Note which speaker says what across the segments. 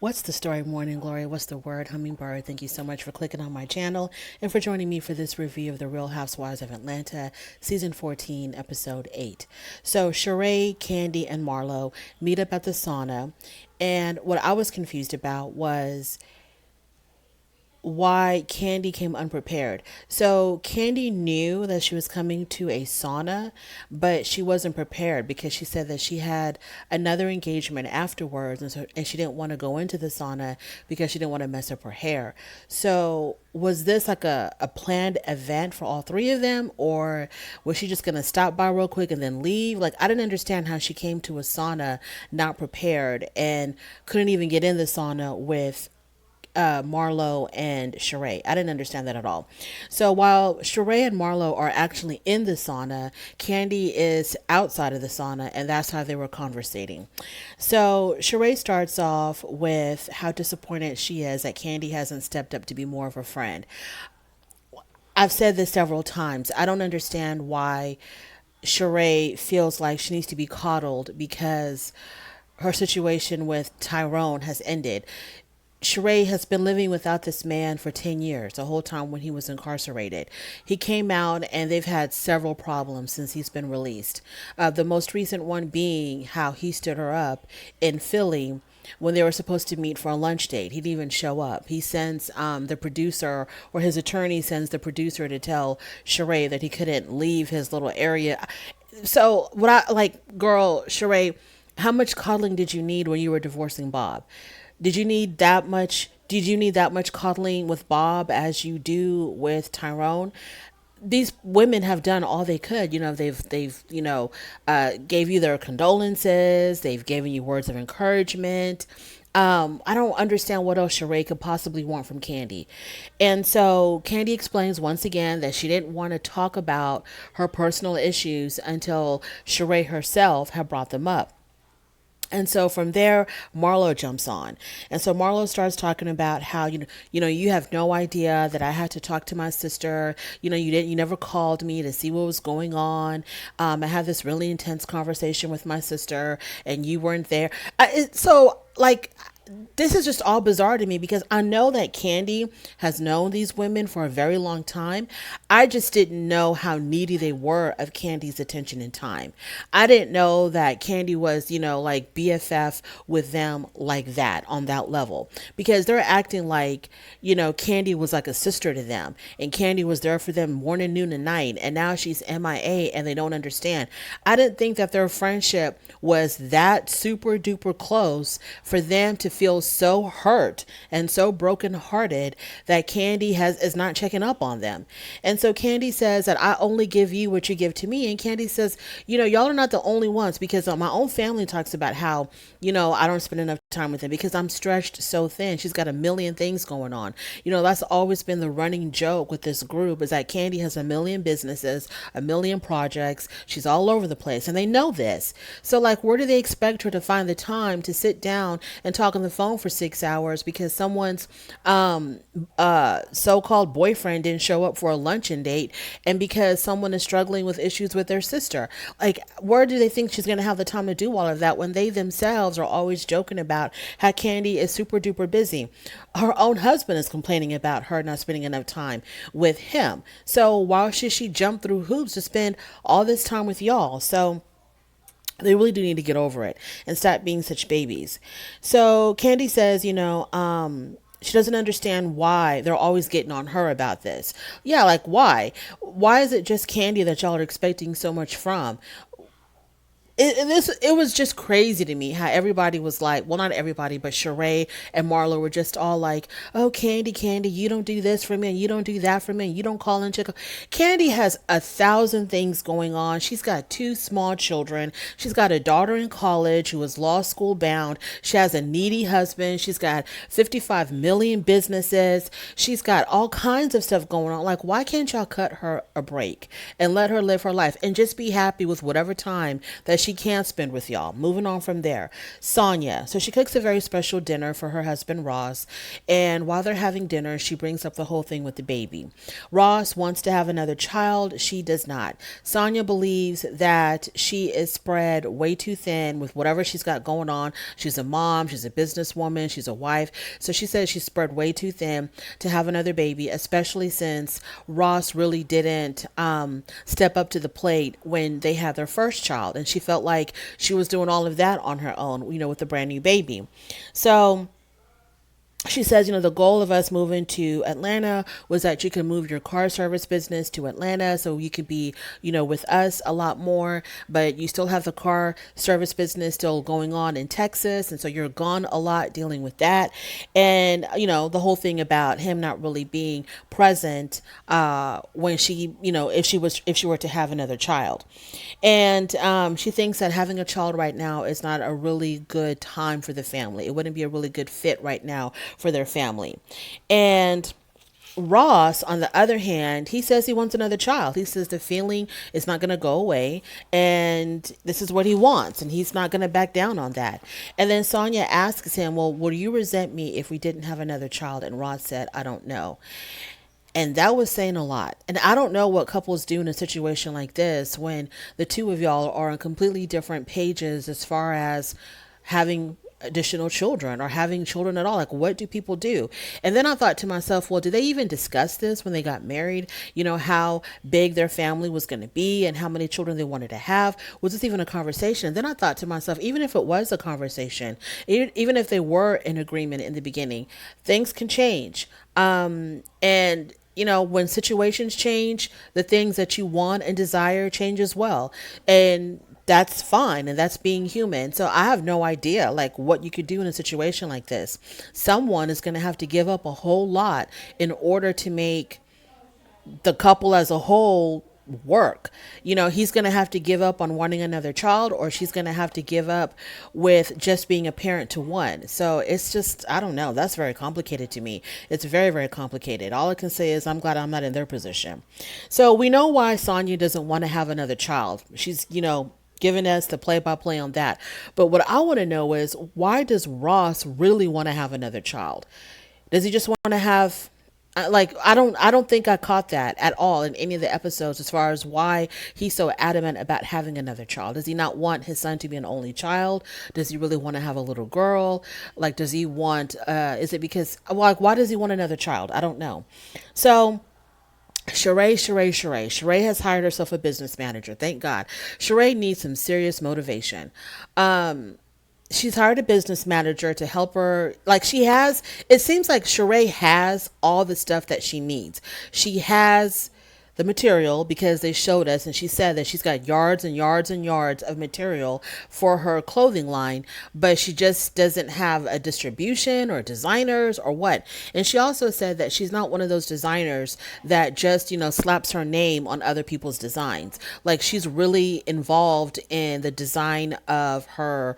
Speaker 1: What's the story, Morning Glory? What's the word, Hummingbird? Thank you so much for clicking on my channel and for joining me for this review of The Real Housewives of Atlanta, Season 14, Episode 8. So, Sheree, Candy, and Marlo meet up at the sauna, and what I was confused about was why Candy came unprepared. So Candy knew that she was coming to a sauna, but she wasn't prepared because she said that she had another engagement afterwards, and she didn't want to go into the sauna because she didn't want to mess up her hair. So was this like a planned event for all three of them, or was she just gonna stop by real quick and then leave? Like, I didn't understand how she came to a sauna not prepared and couldn't even get in the sauna with Marlo and Sheree. I didn't understand that at all. So while Sheree and Marlo are actually in the sauna, Candy is outside of the sauna, and that's how they were conversating. So Sheree starts off with how disappointed she is that Candy hasn't stepped up to be more of a friend. I've said this several times. I don't understand why Sheree feels like she needs to be coddled because her situation with Tyrone has ended. Sheree has been living without this man for 10 years, the whole time when he was incarcerated. He came out and they've had several problems since he's been released. The most recent one being how he stood her up in Philly when they were supposed to meet for a lunch date. He didn't even show up. He sends the producer, or his attorney sends the producer to tell Sheree that he couldn't leave his little area. So, what I like, girl, Sheree, how much coddling did you need when you were divorcing Bob? Did you need that much? Did you need that much coddling with Bob as you do with Tyrone? These women have done all they could. They've gave you their condolences. They've given you words of encouragement. I don't understand what else Sheree could possibly want from Candy. And so Candy explains once again that she didn't want to talk about her personal issues until Sheree herself had brought them up. And so from there, Marlo jumps on. And so Marlo starts talking about how, you have no idea that I had to talk to my sister. You never called me to see what was going on. I had this really intense conversation with my sister and you weren't there. This is just all bizarre to me because I know that Candy has known these women for a very long time. I just didn't know how needy they were of Candy's attention and time. I didn't know that Candy was, like BFF with them like that on that level because they're acting like, Candy was like a sister to them and Candy was there for them morning, noon, and night. And now she's MIA and they don't understand. I didn't think that their friendship was that super duper close for them to feel so hurt and so brokenhearted that Candy is not checking up on them. And so Candy says that I only give you what you give to me. And Candy says, y'all are not the only ones because my own family talks about how, I don't spend enough time with them because I'm stretched so thin. She's got a million things going on. That's always been the running joke with this group is that Candy has a million businesses, a million projects. She's all over the place and they know this. So like, where do they expect her to find the time to sit down and talk on the phone for 6 hours because someone's so-called boyfriend didn't show up for a luncheon date and because someone is struggling with issues with their sister? Like, where do they think she's going to have the time to do all of that when they themselves are always joking about how Candy is super duper busy? Her own husband is complaining about her not spending enough time with him. So why should she jump through hoops to spend all this time with y'all? So they really do need to get over it and stop being such babies. So Candy says, she doesn't understand why they're always getting on her about this. Yeah, like why? Why is it just Candy that y'all are expecting so much from? It was just crazy to me how everybody was like, well, not everybody, but Sheree and Marlo were just all like, oh, Candy, you don't do this for me and you don't do that for me and you don't call in check. Candy has 1,000 things going on. She's got two small children. She's got a daughter in college who is law school bound. She has a needy husband. She's got 55 million businesses. She's got all kinds of stuff going on. Like, why can't y'all cut her a break and let her live her life and just be happy with whatever time that she can spend with y'all. Moving on from there, Sonia. So she cooks a very special dinner for her husband Ross, and while they're having dinner, she brings up the whole thing with the baby. Ross wants to have another child. She does not. Sonia believes that she is spread way too thin with whatever she's got going on. She's a mom, she's a businesswoman, she's a wife. So she says she's spread way too thin to have another baby, especially since Ross really didn't step up to the plate when they had their first child. And she felt like she was doing all of that on her own, with a brand new baby. So she says, the goal of us moving to Atlanta was that you can move your car service business to Atlanta so you could be, with us a lot more, but you still have the car service business still going on in Texas. And so you're gone a lot dealing with that. And, the whole thing about him not really being present, when she, if she were to have another child. And, she thinks that having a child right now is not a really good time for the family. It wouldn't be a really good fit right now for their family. And Ross, on the other hand, he says he wants another child. He says the feeling is not going to go away and this is what he wants and he's not going to back down on that. And then Sonia asks him, well, would you resent me if we didn't have another child? And Ross said, I don't know. And that was saying a lot. And I don't know what couples do in a situation like this when the two of y'all are on completely different pages as far as having additional children or having children at all. Like, what do people do? And then I thought to myself, well, did they even discuss this when they got married? How big their family was going to be and how many children they wanted to have. Was this even a conversation? And then I thought to myself, even if it was a conversation, even if they were in agreement in the beginning, things can change. And when situations change, the things that you want and desire change as well. And that's fine. And that's being human. So I have no idea like what you could do in a situation like this. Someone is going to have to give up a whole lot in order to make the couple as a whole work. He's going to have to give up on wanting another child, or she's going to have to give up with just being a parent to one. So it's just, I don't know. That's very complicated to me. It's very, very complicated. All I can say is I'm glad I'm not in their position. So we know why Sonia doesn't want to have another child. She's, giving us the play by play on that. But what I want to know is, why does Ross really want to have another child? Does he just want to have I don't think I caught that at all in any of the episodes as far as why he's so adamant about having another child. Does he not want his son to be an only child? Does he really want to have a little girl? Like, does he want, is it because, why does he want another child? I don't know. So Sheree has hired herself a business manager. Thank God. Sheree needs some serious motivation. She's hired a business manager to help her. It seems like Sheree has all the stuff that she needs. She has the material because they showed us, and she said that she's got yards and yards and yards of material for her clothing line, but she just doesn't have a distribution or designers or what. And she also said that she's not one of those designers that just, slaps her name on other people's designs. Like, she's really involved in the design of her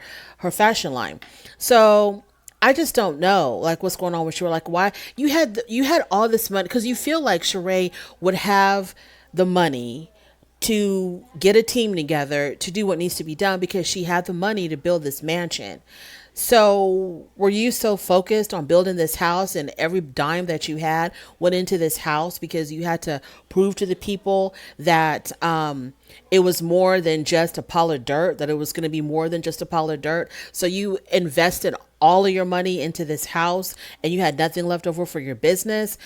Speaker 1: fashion line. So I just don't know, like, what's going on with Sheree. Like, why you had all this money, because you feel like Sheree would have the money to get a team together to do what needs to be done because she had the money to build this mansion. So were you so focused on building this house and every dime that you had went into this house because you had to prove to the people that it was more than just a pile of dirt, that it was going to be more than just a pile of dirt? So you invested all of your money into this house and you had nothing left over for your business?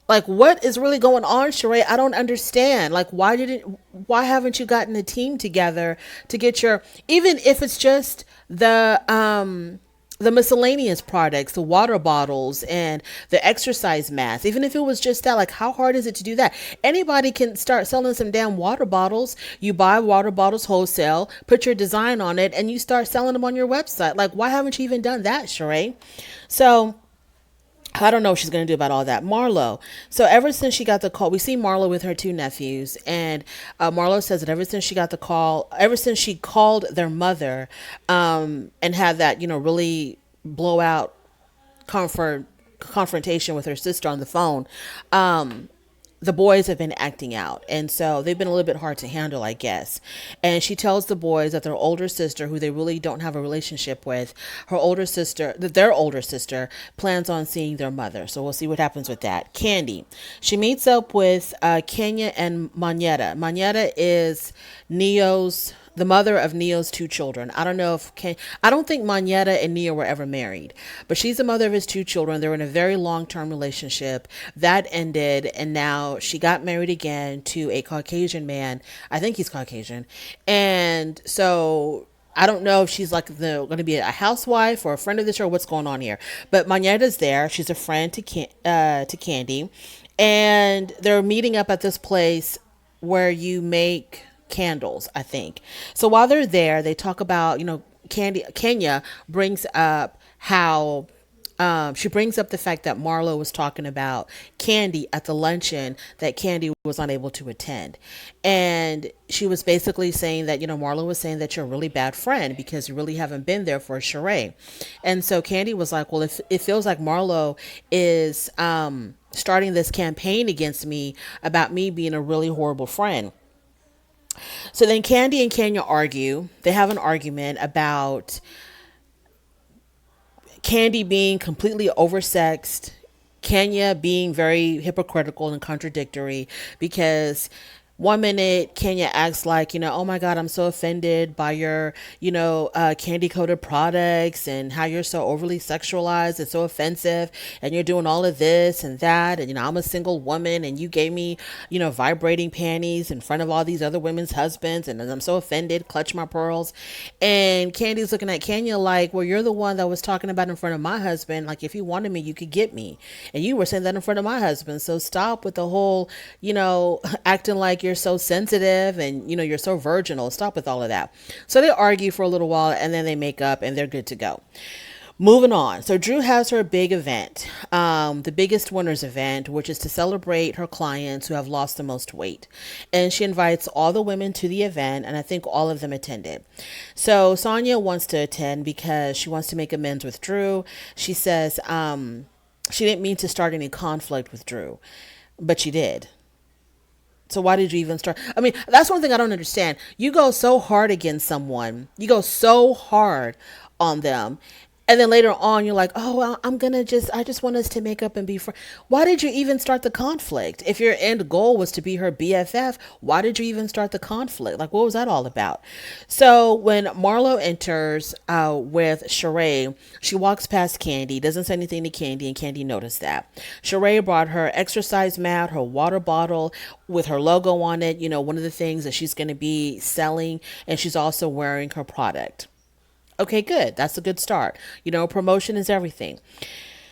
Speaker 1: Like, what is really going on, Sheree? I don't understand. Like, why haven't you gotten a team together to get your, even if it's just the miscellaneous products, the water bottles and the exercise masks, even if it was just that, like, how hard is it to do that? Anybody can start selling some damn water bottles. You buy water bottles wholesale, put your design on it, and you start selling them on your website. Like, why haven't you even done that, Sheree? So I don't know what she's going to do about all that. Marlo. So ever since she got the call, we see Marlo with her two nephews, and Marlo says that ever since she got the call, ever since she called their mother, and had that, really blowout confrontation with her sister on the phone, the boys have been acting out. And so they've been a little bit hard to handle, I guess. And she tells the boys that their older sister, who they really don't have a relationship with, their older sister, plans on seeing their mother. So we'll see what happens with that. Candy. She meets up with Kenya and Manetta. Manetta is the mother of Neo's two children. I don't think Manetta and Neo were ever married, but she's the mother of his two children. They're in a very long-term relationship that ended, and now she got married again to a Caucasian man. I think he's Caucasian, and so I don't know if she's like going to be a housewife or a friend of the show. What's going on here? But Manetta's there. She's a friend to Candy, and they're meeting up at this place where you make candles, I think. So while they're there, they talk about, Kenya brings up how she brings up the fact that Marlo was talking about Candy at the luncheon that Candy was unable to attend. And she was basically saying that, Marlo was saying that you're a really bad friend because you really haven't been there for a charade. And so Candy was like, well, if it feels like Marlo is starting this campaign against me about me being a really horrible friend. So then Candy and Kenya argue. They have an argument about Candy being completely oversexed, Kenya being very hypocritical and contradictory because one minute Kenya acts like, oh my God, I'm so offended by your, candy coated products and how you're so overly sexualized and so offensive. And you're doing all of this and that. And, I'm a single woman and you gave me, vibrating panties in front of all these other women's husbands. And I'm so offended, clutch my pearls. And Candy's looking at Kenya like, well, you're the one that was talking about in front of my husband. Like, if you wanted me, you could get me. And you were saying that in front of my husband. So stop with the whole, acting like you're so sensitive and you're so virginal. Stop with all of that. So they argue for a little while and then they make up and they're good to go. Moving on. So Drew has her big event, the biggest winners event, which is to celebrate her clients who have lost the most weight. And she invites all the women to the event, and I think all of them attended. So Sonia wants to attend because she wants to make amends with Drew. She says she didn't mean to start any conflict with Drew, but she did. So why did you even start? I mean, that's one thing I don't understand. You go so hard against someone. You go so hard on them. And then later on, you're like, oh, well, I just want us to make up and be friends. Why did you even start the conflict? If your end goal was to be her BFF, why did you even start the conflict? Like, what was that all about? So when Marlo enters with Sheree, she walks past Candy, doesn't say anything to Candy, and Candy noticed that. Sheree brought her exercise mat, her water bottle with her logo on it, one of the things that she's going to be selling, and she's also wearing her product. Okay, good. That's a good start. Promotion is everything.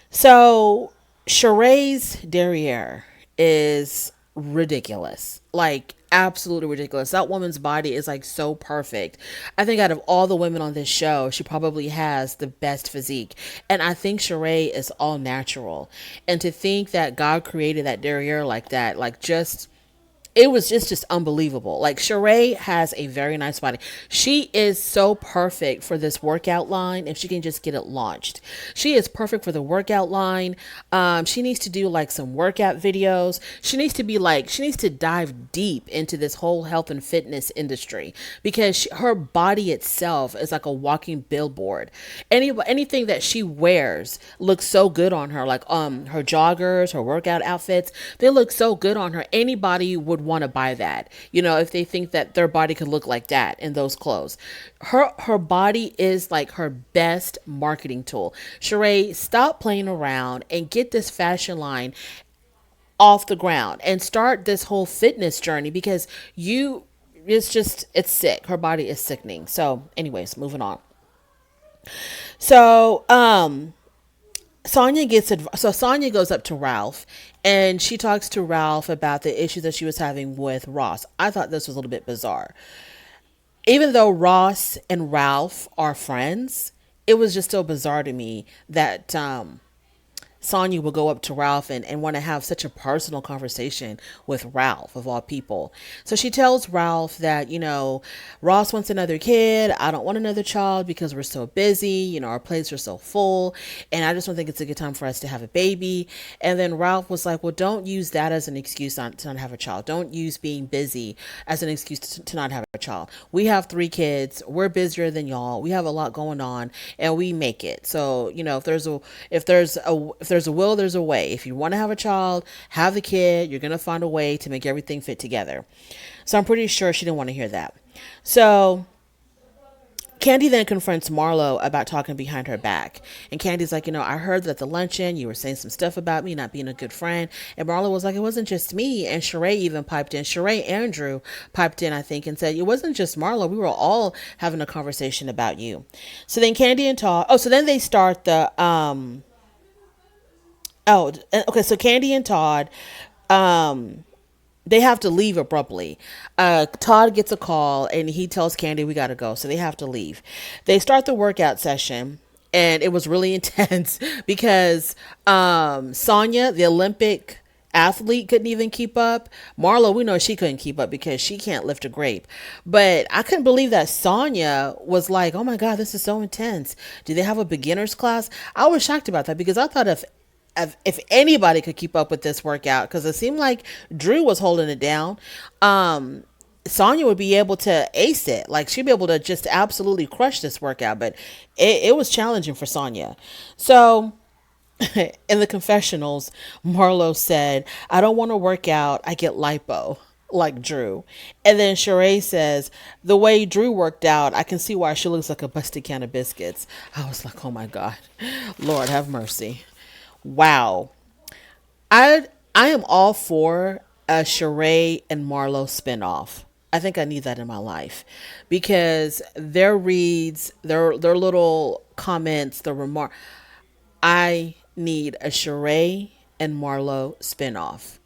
Speaker 1: So Sheree's derriere is ridiculous. Like, absolutely ridiculous. That woman's body is like so perfect. I think out of all the women on this show, she probably has the best physique. And I think Sheree is all natural. And to think that God created that derriere like that, like just it was just unbelievable. Like, Sheree has a very nice body. She is so perfect for this workout line if she can just get it launched. She is perfect for the workout line. She needs to do like some workout videos. She needs to dive deep into this whole health and fitness industry because her body itself is like a walking billboard. Anything that she wears looks so good on her. Like her joggers, her workout outfits, they look so good on her. Anybody would want to buy that, if they think that their body could look like that in those clothes. Her body is like her best marketing tool. Sheree, stop playing around and get this fashion line off the ground and start this whole fitness journey because it's sick. Her body is sickening. So anyways, moving on. So Sonia goes up to Ralph and she talks to Ralph about the issues that she was having with Ross. I thought this was a little bit bizarre. Even though Ross and Ralph are friends, it was just so bizarre to me that Sonya will go up to Ralph and want to have such a personal conversation with Ralph, of all people. So she tells Ralph that, Ross wants another kid. I don't want another child because we're so busy. Our plates are so full. And I just don't think it's a good time for us to have a baby. And then Ralph was like, well, don't use that as an excuse to not have a child. Don't use being busy as an excuse to not have a child. We have 3 kids. We're busier than y'all. We have a lot going on and we make it. So, if there's a will, there's a way. If you want to have a child, have the kid, you're going to find a way to make everything fit together. So I'm pretty sure she didn't want to hear that. So Candy then confronts Marlo about talking behind her back. And Candy's like, I heard that at the luncheon you were saying some stuff about me not being a good friend. And Marlo was like, it wasn't just me. And Sheree even piped in. Sheree and Drew piped in, I think, and said, it wasn't just Marlo. We were all having a conversation about you. So then Candy and Todd, so then they start the, okay, so Candy and Todd, they have to leave abruptly. Todd gets a call and he tells Candy, we got to go. So they have to leave. They start the workout session and it was really intense because Sonya, the Olympic athlete, couldn't even keep up. Marlo, we know she couldn't keep up because she can't lift a grape. But I couldn't believe that Sonya was like, oh my God, this is so intense. Do they have a beginner's class? I was shocked about that because I thought if anybody could keep up with this workout, because it seemed like Drew was holding it down, Sonya would be able to ace it. Like she'd be able to just absolutely crush this workout, but it was challenging for Sonya. So in the confessionals, Marlo said, I don't want to work out. I get lipo like Drew. And then Sheree says, the way Drew worked out, I can see why she looks like a busted can of biscuits. I was like, oh my God, Lord have mercy. Wow. I am all for a Sheree and Marlo spinoff. I think I need that in my life because their reads, their little comments, the remark. I need a Sheree and Marlo spinoff.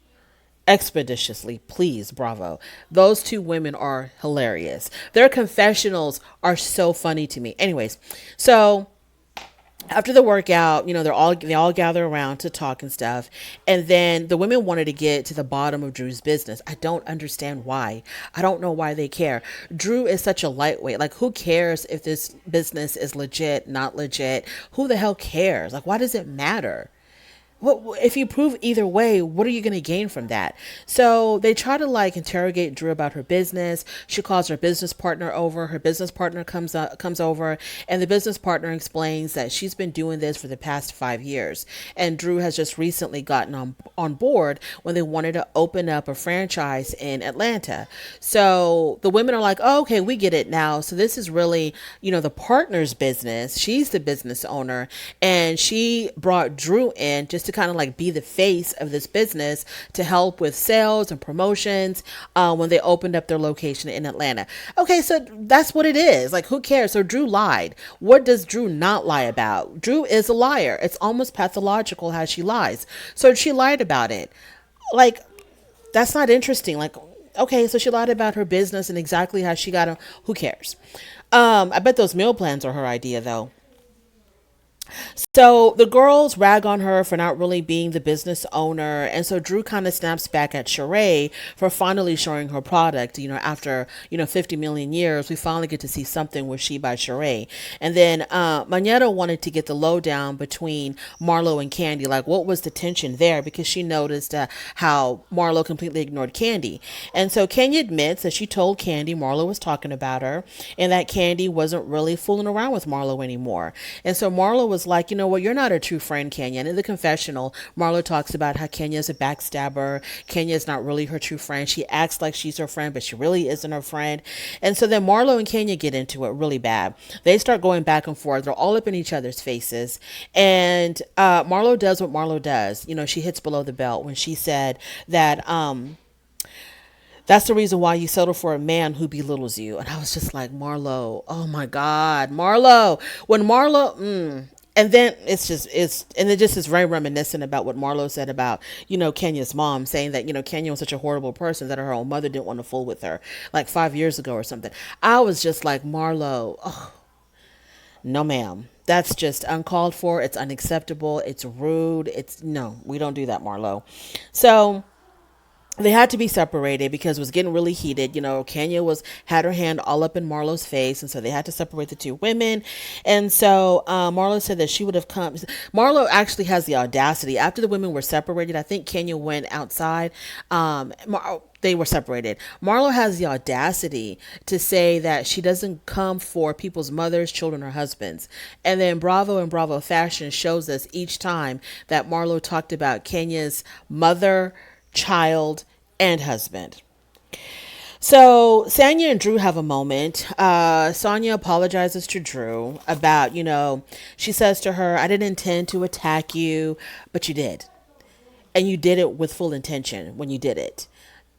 Speaker 1: Expeditiously, please, bravo. Those 2 women are hilarious. Their confessionals are so funny to me. Anyways, so after the workout, they all gather around to talk and stuff. And then the women wanted to get to the bottom of Drew's business. I don't understand why. I don't know why they care. Drew is such a lightweight. Like, who cares if this business is legit, not legit? Who the hell cares? Like, why does it matter? What if you prove either way? What are you going to gain from that? So they try to interrogate Drew about her business. She calls her business partner over. Her business partner comes over, and the business partner explains that she's been doing this for the past 5 years, and Drew has just recently gotten on board when they wanted to open up a franchise in Atlanta. So the women are like, oh, okay, we get it now. So this is really, the partner's business. She's the business owner, and she brought Drew in just to kind of be the face of this business to help with sales and promotions when they opened up their location in Atlanta. Okay, so that's what it is. Like, who cares? So Drew lied. What does Drew not lie about? Drew is a liar. It's almost pathological how she lies. So she lied about it. Like, that's not interesting. Like, okay, so she lied about her business and exactly how she got them. Who cares? I bet those meal plans are her idea, though. So the girls rag on her for not really being the business owner. And so Drew kind of snaps back at Sheree for finally showing her product. After, 50 million years, we finally get to see something with She by Sheree. And then Manetta wanted to get the lowdown between Marlo and Candy. Like, what was the tension there? Because she noticed how Marlo completely ignored Candy. And so Kenya admits that she told Candy Marlo was talking about her and that Candy wasn't really fooling around with Marlo anymore. And so Marlo was like, you know what, you're not a true friend, Kenya. And in the confessional, Marlo talks about how Kenya's a backstabber. Kenya's not really her true friend. She acts like she's her friend, but she really isn't her friend. And so then Marlo and Kenya get into it really bad. They start going back and forth. They're all up in each other's faces. And Marlo does what Marlo does. She hits below the belt when she said that that's the reason why you settle for a man who belittles you. And I was just like, Marlo, oh my God, Marlo. When Marlo, and then it just is very reminiscent about what Marlo said about, Kenya's mom, saying that, Kenya was such a horrible person that her own mother didn't want to fool with her like 5 years ago or something. I was just like, Marlo, oh, No, ma'am. That's just uncalled for. It's unacceptable. It's rude. It's no, we don't do that, Marlo. So they had to be separated because it was getting really heated. Kenya was had her hand all up in Marlo's face, and so they had to separate the two women. And so Marlo said that she would have come. Marlo actually has the audacity. After the women were separated, I think Kenya went outside. They were separated. Marlo has the audacity to say that she doesn't come for people's mothers, children, or husbands. And then Bravo and Bravo Fashion shows us each time that Marlo talked about Kenya's mother, child, and husband. So Sanya and Drew have a moment. Sonya apologizes to Drew about, she says to her, I didn't intend to attack you, but you did. And you did it with full intention when you did it.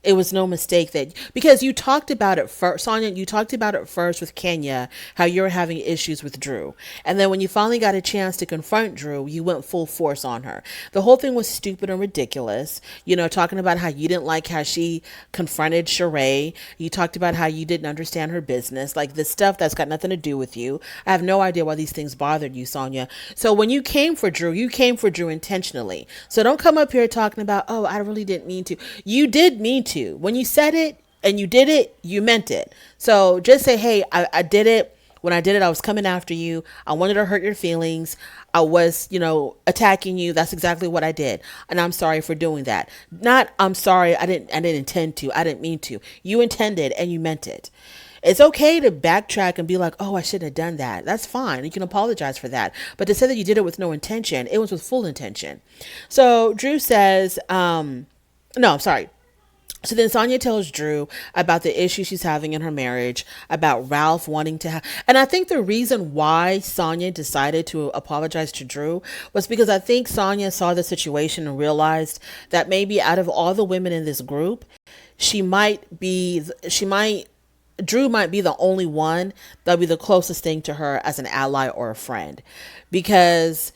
Speaker 1: It was no mistake that because you talked about it first, Sonya. You talked about it first with Kenya, how you were having issues with Drew, and then when you finally got a chance to confront Drew, you went full force on her. The whole thing was stupid and ridiculous. Talking about how you didn't like how she confronted Sheree. You talked about how you didn't understand her business, like the stuff that's got nothing to do with you. I have no idea why these things bothered you, Sonya. So when you came for Drew intentionally. So don't come up here talking about, oh, I really didn't mean to. You did mean to. When you said it and you did it, you meant it. So just say, hey, I did it. When I did it, I was coming after you. I wanted to hurt your feelings. I was, attacking you. That's exactly what I did. And I'm sorry for doing that. Not, I'm sorry. I didn't intend to. I didn't mean to. You intended and you meant it. It's okay to backtrack and be like, oh, I shouldn't have done that. That's fine. You can apologize for that. But to say that you did it with no intention, it was with full intention. So Drew says, no, I'm sorry. So then Sonya tells Drew about the issue she's having in her marriage, about Ralph wanting to have, and I think the reason why Sonya decided to apologize to Drew was because I think Sonya saw the situation and realized that maybe out of all the women in this group, Drew might be the only one that'll be the closest thing to her as an ally or a friend, because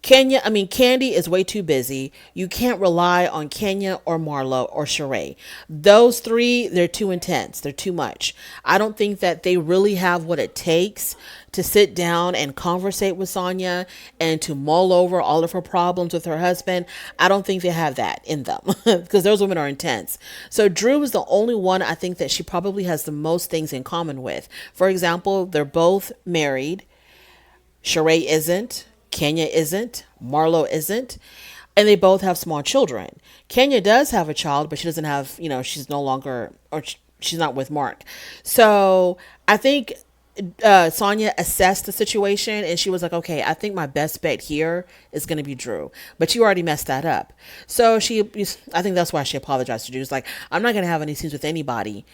Speaker 1: Candy is way too busy. You can't rely on Kenya or Marlo or Sheree. Those three, they're too intense. They're too much. I don't think that they really have what it takes to sit down and conversate with Sonya and to mull over all of her problems with her husband. I don't think they have that in them because those women are intense. So Drew is the only one I think that she probably has the most things in common with. For example, they're both married. Sheree isn't. Kenya isn't. Marlo isn't. And they both have small children. Kenya does have a child, but she doesn't have, she's no longer, or she's not with Mark. So I think Sonya assessed the situation and she was like, okay, I think my best bet here is going to be Drew. But you already messed that up. So I think that's why she apologized to Drew. She's like, I'm not going to have any scenes with anybody,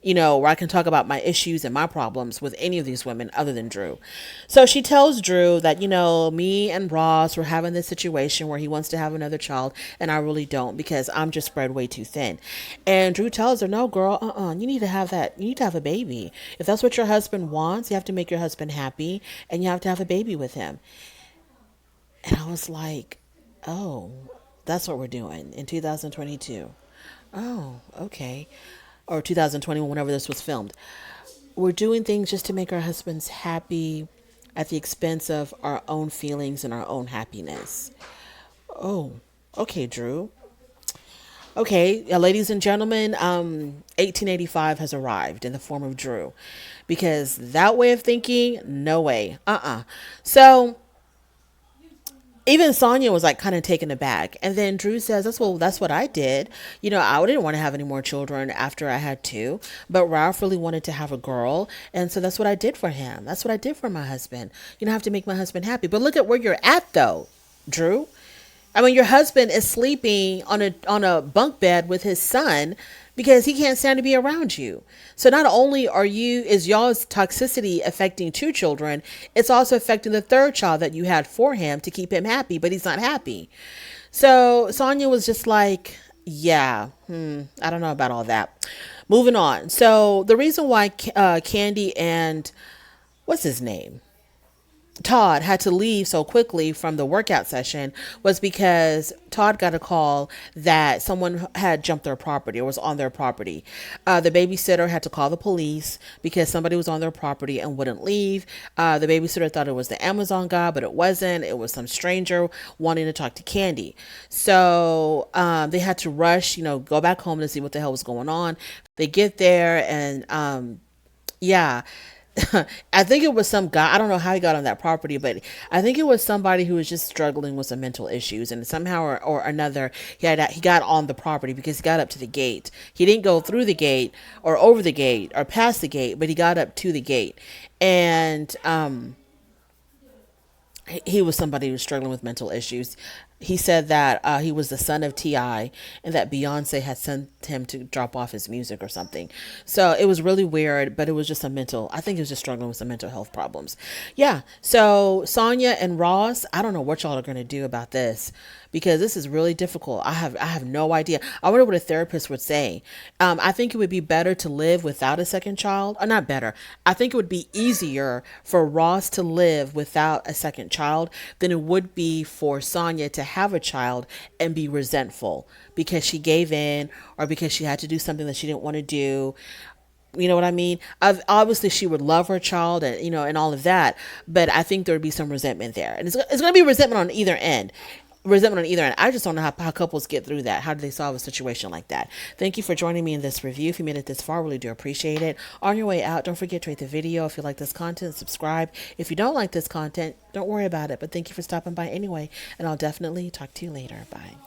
Speaker 1: where I can talk about my issues and my problems with any of these women other than Drew. So she tells Drew that, me and Ross were having this situation where he wants to have another child and I really don't because I'm just spread way too thin. And Drew tells her, no, girl, you need to have that. You need to have a baby. If that's what your husband wants, you have to make your husband happy and you have to have a baby with him. And I was like, oh, that's what we're doing in 2022. Oh, okay. Or 2021, whenever this was filmed. We're doing things just to make our husbands happy at the expense of our own feelings and our own happiness. Oh, okay, Drew. Okay, ladies and gentlemen, 1885 has arrived in the form of Drew. Because that way of thinking, no way. So even Sonya was like kind of taken aback. And then Drew says, that's what I did. I didn't want to have any more children after I had two, but Ralph really wanted to have a girl. And so that's what I did for him. That's what I did for my husband. I have to make my husband happy. But look at where you're at though, Drew. Your husband is sleeping on a bunk bed with his son because he can't stand to be around you. So not only is y'all's toxicity affecting two children, it's also affecting the third child that you had for him to keep him happy, but he's not happy. So Sonya was just like, yeah, I don't know about all that. Moving on. So the reason why Candy and what's his name? Todd had to leave so quickly from the workout session was because Todd got a call that someone had jumped their property or was on their property. The babysitter had to call the police because somebody was on their property and wouldn't leave. The babysitter thought it was the Amazon guy, but it wasn't. It was some stranger wanting to talk to Candy. So they had to rush, go back home to see what the hell was going on. They get there and yeah. I think it was some guy. I don't know how he got on that property, but I think it was somebody who was just struggling with some mental issues, and somehow or another, he got on the property because he got up to the gate. He didn't go through the gate or over the gate or past the gate, but he got up to the gate, and he was somebody who was struggling with mental issues. He said that he was the son of T.I. and that Beyonce had sent him to drop off his music or something. So it was really weird, but it was just I think he was just struggling with some mental health problems. Yeah. So Sonia and Ross, I don't know what y'all are going to do about this because this is really difficult. I have no idea. I wonder what a therapist would say. I think it would be better to live without a second child. Or not better. I think it would be easier for Ross to live without a second child than it would be for Sonia to have a child and be resentful because she gave in or because she had to do something that she didn't want to do. You know what I mean? Obviously, she would love her child, and and all of that. But I think there would be some resentment there, and it's going to be resentment on either end. Resentment on either end. I just don't know how couples get through that. How do they solve a situation like that? Thank you for joining me in this review. If you made it this far, really do appreciate it. On your way out, don't forget to rate the video. If you like this content, subscribe. If you don't like this content, don't worry about it. But thank you for stopping by anyway, and I'll definitely talk to you later. Bye.